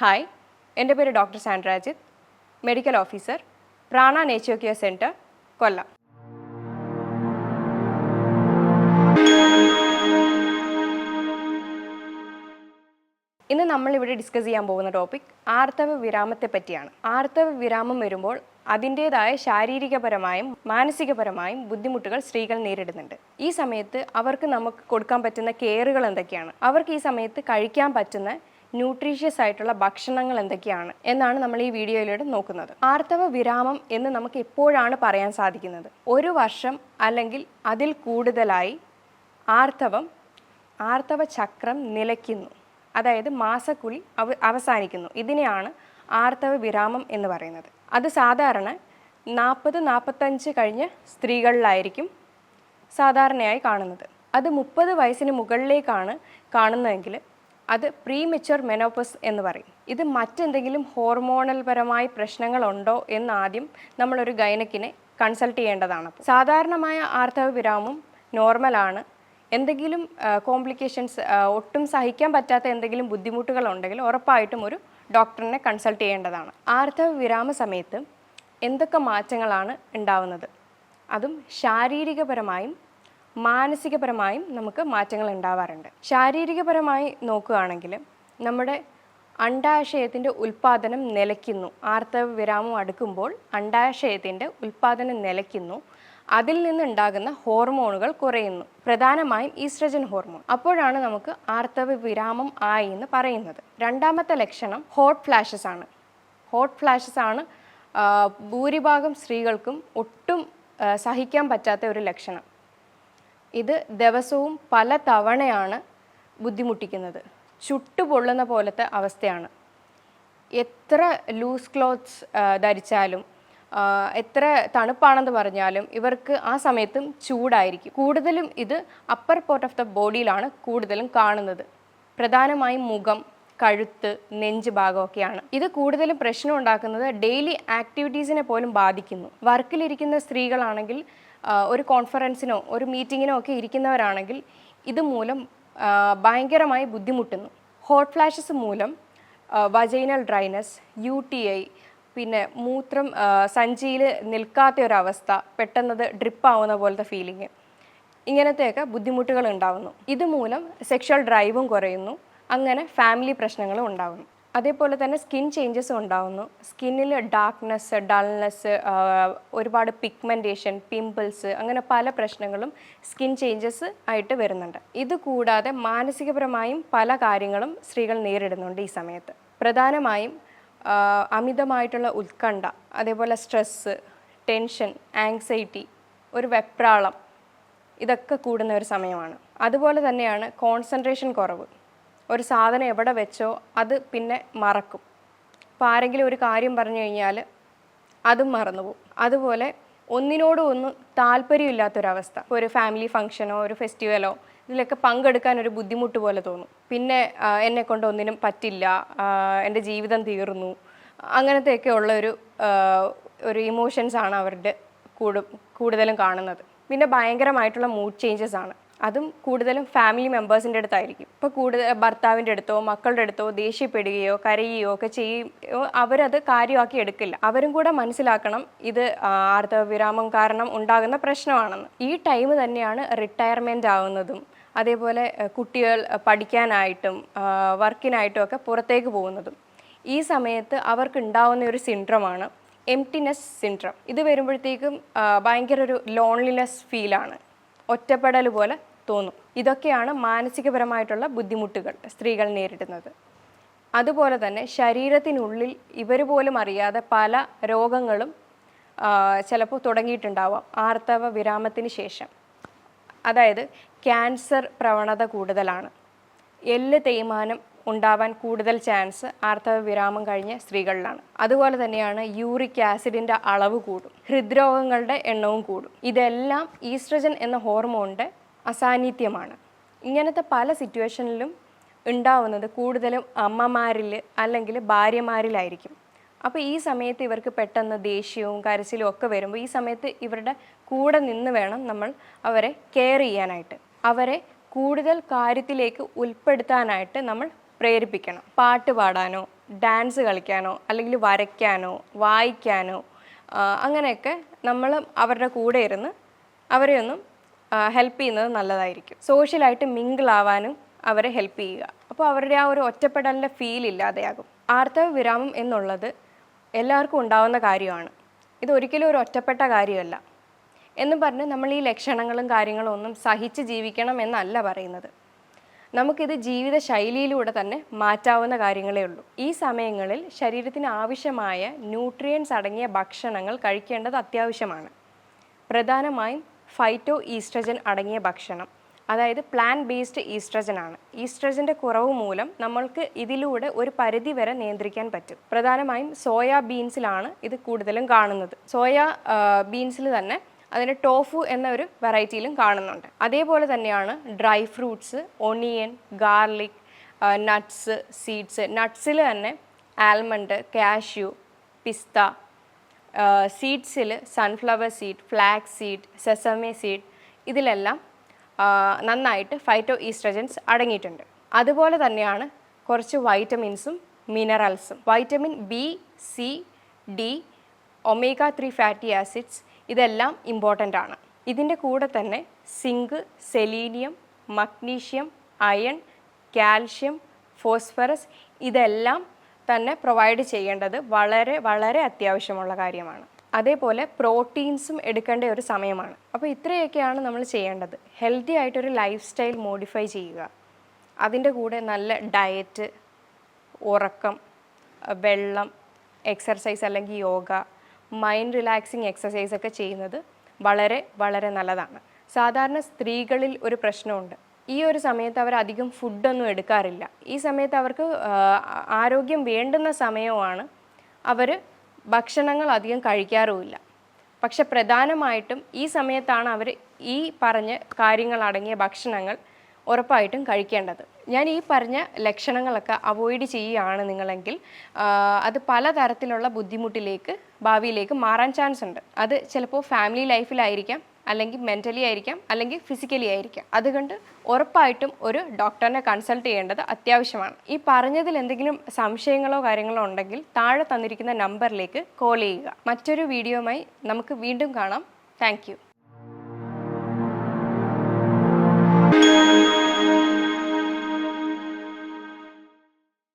Hi, എൻ്റെ പേര് doctor Sandrajith, medical officer, Prana Nature Care Centre, Kollam. ഇന്ന് നമ്മളിവിടെ ഡിസ്കസ് ചെയ്യാൻ പോകുന്ന ടോപ്പിക് ആർത്തവ വിരാമത്തെ പറ്റിയാണ്. ആർത്തവ വിരാമം വരുമ്പോൾ അതിൻ്റേതായ ശാരീരികപരമായും മാനസികപരമായും ബുദ്ധിമുട്ടുകൾ സ്ത്രീകൾ നേരിടുന്നുണ്ട്. ഈ സമയത്ത് അവർക്ക് നമുക്ക് കൊടുക്കാൻ പറ്റുന്ന കെയറുകൾ എന്തൊക്കെയാണ്, അവർക്ക് ഈ സമയത്ത് കഴിക്കാൻ പറ്റുന്ന ന്യൂട്രീഷ്യസ് ആയിട്ടുള്ള ഭക്ഷണങ്ങൾ എന്തൊക്കെയാണ് എന്നാണ് നമ്മൾ ഈ വീഡിയോയിലൂടെ നോക്കുന്നത്. ആർത്തവ വിരാമം എന്ന് നമുക്ക് എപ്പോഴാണ് പറയാൻ സാധിക്കുന്നത്? ഒരു വർഷം അല്ലെങ്കിൽ അതിൽ കൂടുതലായി ആർത്തവ ചക്രം നിലയ്ക്കുന്നു, അതായത് മാസക്കുളി അവസാനിക്കുന്നു. ഇതിനെയാണ് ആർത്തവ വിരാമം എന്ന് പറയുന്നത്. അത് സാധാരണ 40-45 കഴിഞ്ഞ സ്ത്രീകളിലായിരിക്കും സാധാരണയായി കാണുന്നത്. അത് 30 വയസ്സിന് മുകളിലേക്കാണ് കാണുന്നതെങ്കിൽ അത് പ്രീമെച്വർ മെനോപ്പസ് എന്ന് പറയും. ഇത് മറ്റെന്തെങ്കിലും ഹോർമോണൽ പരമായ പ്രശ്നങ്ങളുണ്ടോ എന്നാദ്യം നമ്മളൊരു ഗൈനക്കിനെ കൺസൾട്ട് ചെയ്യേണ്ടതാണ്. സാധാരണമായ ആർത്തവ വിരാമം നോർമലാണ്. എന്തെങ്കിലും കോംപ്ലിക്കേഷൻസ്, ഒട്ടും സഹിക്കാൻ പറ്റാത്ത എന്തെങ്കിലും ബുദ്ധിമുട്ടുകളുണ്ടെങ്കിൽ ഉറപ്പായിട്ടും ഒരു ഡോക്ടറിനെ കൺസൾട്ട് ചെയ്യേണ്ടതാണ്. ആർത്തവ വിരാമ സമയത്ത് എന്തൊക്കെ മാറ്റങ്ങളാണ് ഉണ്ടാവുന്നത്? അതും ശാരീരികപരമായും മാനസികപരമായും നമുക്ക് മാറ്റങ്ങൾ ഉണ്ടാവാറുണ്ട്. ശാരീരികപരമായി നോക്കുകയാണെങ്കിൽ നമ്മുടെ അണ്ഡാശയത്തിൻ്റെ ഉൽപ്പാദനം നിലയ്ക്കുന്നു. ആർത്തവ വിരാമം അടുക്കുമ്പോൾ അണ്ഡാശയത്തിൻ്റെ ഉൽപ്പാദനം നിലയ്ക്കുന്നു. അതിൽ നിന്നുണ്ടാകുന്ന ഹോർമോണുകൾ കുറയുന്നു, പ്രധാനമായും ഈസ്ട്രജൻ ഹോർമോൺ. അപ്പോഴാണ് നമുക്ക് ആർത്തവ വിരാമം ആയി എന്ന് പറയുന്നത്. രണ്ടാമത്തെ ലക്ഷണം ഹോട്ട് ഫ്ലാഷസ് ആണ്. ഹോട്ട് ഫ്ലാഷസ് ആണ് ഭൂരിഭാഗം സ്ത്രീകൾക്കും ഒട്ടും സഹിക്കാൻ പറ്റാത്ത ഒരു ലക്ഷണം. ഇത് ദിവസവും പല തവണയാണ് ബുദ്ധിമുട്ടിക്കുന്നത്. ചുട്ടുപൊള്ളുന്ന പോലത്തെ അവസ്ഥയാണ്. എത്ര ലൂസ് ക്ലോത്ത്സ് ധരിച്ചാലും എത്ര തണുപ്പാണെന്ന് പറഞ്ഞാലും ഇവർക്ക് ആ സമയത്തും ചൂടായിരിക്കും. കൂടുതലും ഇത് അപ്പർ പാർട്ട് ഓഫ് ദ ബോഡിയിലാണ് കൂടുതലും കാണുന്നത്. പ്രധാനമായും മുഖം, കഴുത്ത്, നെഞ്ച് ഭാഗമൊക്കെയാണ്. ഇത് കൂടുതലും പ്രശ്നം ഉണ്ടാക്കുന്നത് ഡെയിലി ആക്ടിവിറ്റീസിനെ പോലും ബാധിക്കുന്നു. വർക്കിലിരിക്കുന്ന സ്ത്രീകളാണെങ്കിൽ, ഒരു കോൺഫറൻസിനോ ഒരു മീറ്റിങ്ങിനോ ഒക്കെ ഇരിക്കുന്നവരാണെങ്കിൽ ഇതുമൂലം ഭയങ്കരമായി ബുദ്ധിമുട്ടുന്നു. ഹോട്ട് ഫ്ലാഷസ് മൂലം വജൈനൽ ഡ്രൈനസ്, UTI, പിന്നെ മൂത്രം സഞ്ചിയിൽ നിൽക്കാത്ത ഒരവസ്ഥ, പെട്ടെന്നത് ഡ്രിപ്പാവുന്ന പോലത്തെ ഫീലിംഗ്, ഇങ്ങനത്തെയൊക്കെ ബുദ്ധിമുട്ടുകൾ ഉണ്ടാകുന്നു. ഇതുമൂലം സെക്ഷൽ ഡ്രൈവും കുറയുന്നു. അങ്ങനെ ഫാമിലി പ്രശ്നങ്ങളും ഉണ്ടാകുന്നു. അതേപോലെ തന്നെ സ്കിൻ ചേഞ്ചസും ഉണ്ടാകുന്നു. സ്കിന്നിൽ ഡാർക്ക്നെസ്, ഡൾനെസ്, ഒരുപാട് പിഗ്മെൻറ്റേഷൻ, പിമ്പിൾസ്, അങ്ങനെ പല പ്രശ്നങ്ങളും സ്കിൻ ചേഞ്ചസ് ആയിട്ട് വരുന്നുണ്ട്. ഇതുകൂടാതെ മാനസികപരമായും പല കാര്യങ്ങളും സ്ത്രീകൾ നേരിടുന്നുണ്ട് ഈ സമയത്ത്. പ്രധാനമായും അമിതമായിട്ടുള്ള ഉത്കണ്ഠ, അതേപോലെ സ്ട്രെസ്സ്, ടെൻഷൻ, ആങ്സൈറ്റി, ഒരു വെപ്രാളം, ഇതൊക്കെ കൂടുന്ന ഒരു സമയമാണ്. അതുപോലെ തന്നെയാണ് കോൺസെൻട്രേഷൻ കുറവ്. ഒരു സാധനം എവിടെ വെച്ചോ അത് പിന്നെ മറക്കും. ഇപ്പോൾ ആരെങ്കിലും ഒരു കാര്യം പറഞ്ഞു കഴിഞ്ഞാൽ അതും മറന്നുപോകും. അതുപോലെ ഒന്നിനോടും ഒന്നും താല്പര്യമില്ലാത്തൊരവസ്ഥ. ഒരു ഫാമിലി ഫംഗ്ഷനോ ഒരു ഫെസ്റ്റിവലോ ഇതിലൊക്കെ പങ്കെടുക്കാൻ ഒരു ബുദ്ധിമുട്ട് പോലെ തോന്നും. പിന്നെ എന്നെക്കൊണ്ട് ഒന്നിനും പറ്റില്ല, എൻ്റെ ജീവിതം തീർന്നു, അങ്ങനത്തെയൊക്കെ ഉള്ള ഒരു ഇമോഷൻസാണ് അവരുടെ കൂടുതലും കാണുന്നത്. പിന്നെ ഭയങ്കരമായിട്ടുള്ള മൂഡ് ചേഞ്ചസ് ആണ്. അതും കൂടുതലും ഫാമിലി മെമ്പേഴ്സിൻ്റെ അടുത്തായിരിക്കും. ഇപ്പോൾ ഭർത്താവിൻ്റെ അടുത്തോ മക്കളുടെ അടുത്തോ ദേഷ്യപ്പെടുകയോ കരയുകയോ ഒക്കെ ചെയ്യുകയോ അവരത് കാര്യമാക്കി എടുക്കില്ല. അവരും കൂടെ മനസ്സിലാക്കണം ഇത് ആർത്തവ വിരാമം കാരണം ഉണ്ടാകുന്ന പ്രശ്നമാണെന്ന്. ഈ ടൈം തന്നെയാണ് റിട്ടയർമെൻ്റ് ആവുന്നതും, അതേപോലെ കുട്ടികൾ പഠിക്കാനായിട്ടും വർക്കിനായിട്ടും ഒക്കെ പുറത്തേക്ക് പോകുന്നതും. ഈ സമയത്ത് അവർക്ക് ഉണ്ടാവുന്ന ഒരു സിൻഡ്രമാണ് എംപ്റ്റിനെസ് സിൻഡ്രം. ഇത് വരുമ്പോഴത്തേക്കും ഭയങ്കര ഒരു ലോൺലിനെസ് ഫീലാണ്, ഒറ്റപ്പെടൽ പോലെ തോന്നും. ഇതൊക്കെയാണ് മാനസികപരമായിട്ടുള്ള ബുദ്ധിമുട്ടുകൾ സ്ത്രീകൾ നേരിടുന്നത്. അതുപോലെ തന്നെ ശരീരത്തിനുള്ളിൽ ഇവർ പോലും അറിയാതെ പല രോഗങ്ങളും ചിലപ്പോൾ തുടങ്ങിയിട്ടുണ്ടാവാം ആർത്തവ വിരാമത്തിന് ശേഷം. അതായത് ക്യാൻസർ പ്രവണത കൂടുതലാണ്. എല്ല് തേയ്മാനം ഉണ്ടാവാൻ കൂടുതൽ ചാൻസ് ആർത്തവ വിരാമം കഴിഞ്ഞ സ്ത്രീകളിലാണ്. അതുപോലെ തന്നെയാണ് യൂറിക് ആസിഡിൻ്റെ അളവ് കൂടും, ഹൃദ്രോഗങ്ങളുടെ എണ്ണവും കൂടും. ഇതെല്ലാം ഈസ്ട്രജൻ എന്ന ഹോർമോണിൻ്റെ അസാന്നിധ്യമാണ്. ഇങ്ങനത്തെ പല സിറ്റുവേഷനിലും ഉണ്ടാവുന്നത് കൂടുതലും അമ്മമാരിൽ അല്ലെങ്കിൽ ഭാര്യമാരിലായിരിക്കും. അപ്പോൾ ഈ സമയത്ത് ഇവർക്ക് പെട്ടെന്ന് ദേഷ്യവും കരച്ചിലും ഒക്കെ വരുമ്പോൾ ഈ സമയത്ത് ഇവരുടെ കൂടെ നിന്ന് വേണം നമ്മൾ അവരെ കെയർ ചെയ്യാനായിട്ട്. അവരെ കൂടുതൽ കാര്യത്തിലേക്ക് ഉൾപ്പെടുത്താനായിട്ട് നമ്മൾ പ്രേരിപ്പിക്കണം. പാട്ട് പാടാനോ ഡാൻസ് കളിക്കാനോ അല്ലെങ്കിൽ വരയ്ക്കാനോ വായിക്കാനോ അങ്ങനെയൊക്കെ നമ്മൾ അവരുടെ കൂടെ ഇരുന്ന് അവരെ ഒന്നും ഹെൽപ്പ് ചെയ്യുന്നത് നല്ലതായിരിക്കും. സോഷ്യലായിട്ട് മിങ്കിളാവാനും അവരെ ഹെൽപ്പ് ചെയ്യുക. അപ്പോൾ അവരുടെ ആ ഒരു ഒറ്റപ്പെടലിൻ്റെ ഫീൽ ഇല്ലാതെയാകും. ആർത്തവ വിരാമം എന്നുള്ളത് എല്ലാവർക്കും ഉണ്ടാവുന്ന കാര്യമാണ്. ഇതൊരിക്കലും ഒരു ഒറ്റപ്പെട്ട കാര്യമല്ല. എന്നും പറഞ്ഞ് നമ്മൾ ഈ ലക്ഷണങ്ങളും കാര്യങ്ങളും ഒന്നും സഹിച്ച് ജീവിക്കണം എന്നല്ല പറയുന്നത്. നമുക്കിത് ജീവിത ശൈലിയിലൂടെ തന്നെ മാറ്റാവുന്ന കാര്യങ്ങളേ ഉള്ളൂ. ഈ സമയങ്ങളിൽ ശരീരത്തിന് ആവശ്യമായ ന്യൂട്രിയൻസ് അടങ്ങിയ ഭക്ഷണങ്ങൾ കഴിക്കേണ്ടത് അത്യാവശ്യമാണ്. പ്രധാനമായും ഫൈറ്റോ ഈസ്ട്രജൻ അടങ്ങിയ ഭക്ഷണം, അതായത് പ്ലാൻ ബേസ്ഡ് ഈസ്ട്രജൻ ആണ്. ഈസ്ട്രജൻ്റെ കുറവ് മൂലം നമ്മൾക്ക് ഇതിലൂടെ ഒരു പരിധി വരെ നിയന്ത്രിക്കാൻ പറ്റും. പ്രധാനമായും സോയാ ബീൻസിലാണ് ഇത് കൂടുതലും കാണുന്നത്. സോയാ ബീൻസിൽ തന്നെ അതിന് ടോഫു എന്ന ഒരു വെറൈറ്റിയിലും കാണുന്നുണ്ട്. അതേപോലെ തന്നെയാണ് dry fruits, onion, garlic, nuts, seeds. നട്ട്സിൽ തന്നെ ആൽമണ്ട്, കാഷ്യൂ, പിസ്ത, സീഡ്സിൽ sunflower seed, flax seed, sesame seed, ഇതിലെല്ലാം നന്നായിട്ട് ഫൈറ്റോ ഈസ്ട്രജൻസ് അടങ്ങിയിട്ടുണ്ട്. അതുപോലെ തന്നെയാണ് കുറച്ച് വൈറ്റമിൻസും മിനറൽസും. Vitamin B, C, D, omega 3 fatty acids ഇതെല്ലാം ഇമ്പോർട്ടൻ്റ് ആണ്. ഇതിൻ്റെ കൂടെ തന്നെ zinc, selenium, magnesium, iron, calcium, phosphorus ഇതെല്ലാം തന്നെ പ്രൊവൈഡ് ചെയ്യേണ്ടത് വളരെ വളരെ അത്യാവശ്യമുള്ള കാര്യമാണ്. അതേപോലെ പ്രോട്ടീൻസും എടുക്കേണ്ട ഒരു സമയമാണ്. അപ്പോൾ ഇത്രയൊക്കെയാണ് നമ്മൾ ചെയ്യേണ്ടത്. ഹെൽത്തി ആയിട്ടൊരു ലൈഫ് സ്റ്റൈൽ മോഡിഫൈ ചെയ്യുക. അതിൻ്റെ കൂടെ നല്ല ഡയറ്റ്, ഉറക്കം, വെള്ളം, എക്സർസൈസ് അല്ലെങ്കിൽ യോഗ, മൈൻഡ് റിലാക്സിങ് എക്സസൈസ് ഒക്കെ ചെയ്യുന്നത് വളരെ വളരെ നല്ലതാണ്. സാധാരണ സ്ത്രീകളിൽ ഒരു പ്രശ്നമുണ്ട്. ഈ ഒരു സമയത്ത് അവർ അധികം ഫുഡൊന്നും എടുക്കാറില്ല. ഈ സമയത്ത് അവർക്ക് ആരോഗ്യം വേണ്ടുന്ന സമയമാണ്. അവർ ഭക്ഷണങ്ങൾ അധികം കഴിക്കാറുമില്ല. പക്ഷെ പ്രധാനമായിട്ടും ഈ സമയത്താണ് അവർ ഈ പറഞ്ഞ കാര്യങ്ങളടങ്ങിയ ഭക്ഷണങ്ങൾ ഉറപ്പായിട്ടും കഴിക്കേണ്ടത്. ഞാൻ ഈ പറഞ്ഞ ലക്ഷണങ്ങളൊക്കെ അവോയ്ഡ് ചെയ്യുകയാണ് നിങ്ങളെങ്കിൽ അത് പലതരത്തിലുള്ള ബുദ്ധിമുട്ടിലേക്ക് ഭാവിയിലേക്ക് മാറാൻ ചാൻസ് ഉണ്ട്. അത് ചിലപ്പോൾ ഫാമിലി ലൈഫിലായിരിക്കാം, അല്ലെങ്കിൽ മെൻ്റലി ആയിരിക്കാം, അല്ലെങ്കിൽ ഫിസിക്കലി ആയിരിക്കാം. അതുകൊണ്ട് ഉറപ്പായിട്ടും ഒരു ഡോക്ടറിനെ കൺസൾട്ട് ചെയ്യേണ്ടത് അത്യാവശ്യമാണ്. ഈ പറഞ്ഞതിൽ എന്തെങ്കിലും സംശയങ്ങളോ കാര്യങ്ങളോ ഉണ്ടെങ്കിൽ താഴെ തന്നിരിക്കുന്ന നമ്പറിലേക്ക് കോൾ ചെയ്യുക. മറ്റൊരു വീഡിയോയുമായി നമുക്ക് വീണ്ടും കാണാം. താങ്ക്